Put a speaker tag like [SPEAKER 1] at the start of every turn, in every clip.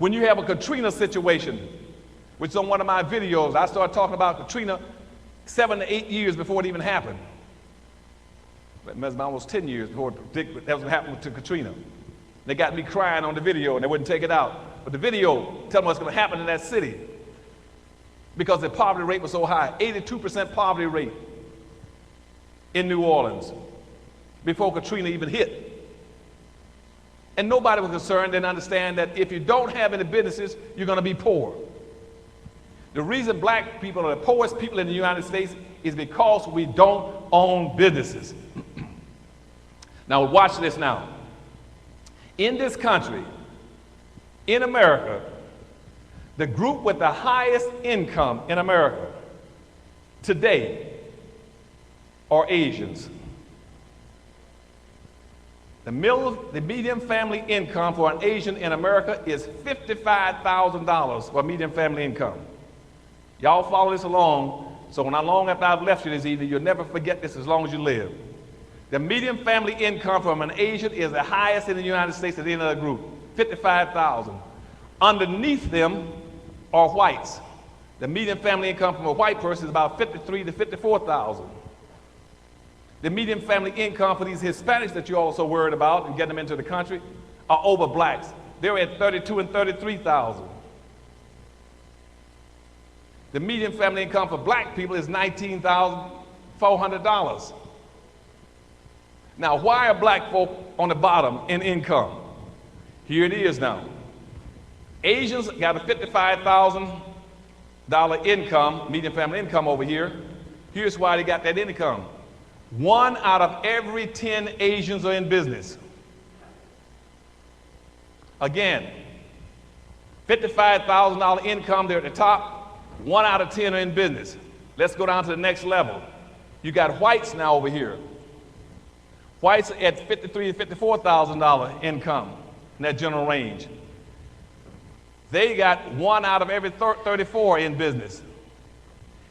[SPEAKER 1] When you have a Katrina situation, which is on one of my videos, I started talking about Katrina 7 to 8 years before it even happened. It must have been almost 10 years before that was going to happen to Katrina. They got me crying on the video and they wouldn't take it out. But the video telling me what's going to happen in that city because the poverty rate was so high, 82% poverty rate in New Orleans before Katrina even hit. And nobody was concerned and understand that if you don't have any businesses, you're going to be poor. The reason black people are the poorest people in the United States is because we don't own businesses. Now watch this now. In this country, in America, the group with the highest income in America today are Asians. The median family income for an Asian in America is $55,000 for median family income. Y'all follow this along, so when long after I've left you this evening, you'll never forget this as long as you live. The median family income from an Asian is the highest in the United States at the end of the group, $55,000. Underneath them are whites. The median family income from a white person is about $53,000 to $54,000. The median family income for these Hispanics that you're also worried about and getting them into the country are over blacks. They're at $32,000 and $33,000. The median family income for black people is $19,400. Now, why are black folk on the bottom in income? Here it is now. Asians got a $55,000 income, median family income over here. Here's why they got that income. 1 out of every 10 Asians are in business. Again, $55,000 income, they're at the top. 1 out of 10 are in business. Let's go down to the next level. You got whites now over here. Whites at $53,000 to $54,000 income in that general range. They got 1 out of every 34 in business.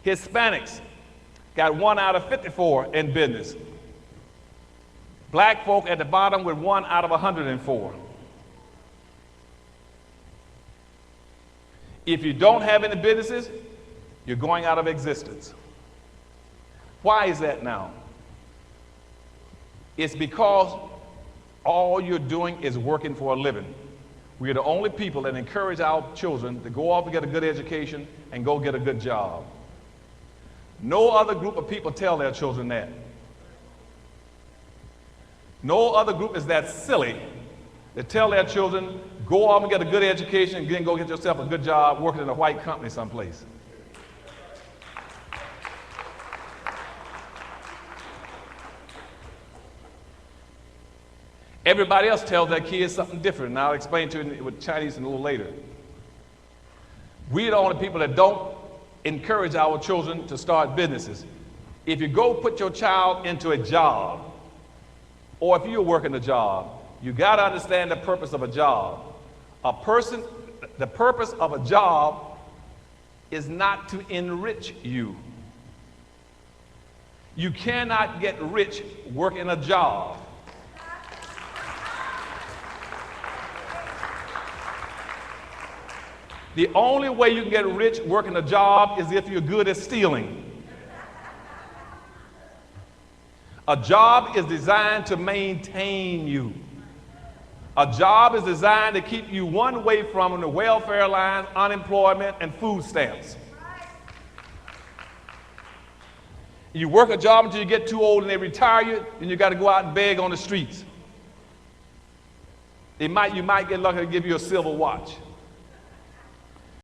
[SPEAKER 1] Hispanics got 1 out of 54 in business. Black folk at the bottom with 1 out of 104. If you don't have any businesses, you're going out of existence. Why is that now? It's because all you're doing is working for a living. We're the only people that encourage our children to go off and get a good education and go get a good job. No other group of people tell their children that. No other group is that silly to tell their children, go off and get a good education and then go get yourself a good job working in a white company someplace. Everybody else tells their kids something different, and I'll explain to you with Chinese a little later. We're the only people that don't encourage our children to start businesses. If you go put your child into a job, or if you're working a job, you got to understand the purpose of a job. The purpose of a job is not to enrich you. You cannot get rich working a job. The only way you can get rich working a job is if you're good at stealing. A job is designed to maintain you. A job is designed to keep you one way from the welfare line, unemployment, and food stamps. You work a job until you get too old and they retire you, then you got to go out and beg on the streets. You might get lucky to give you a silver watch.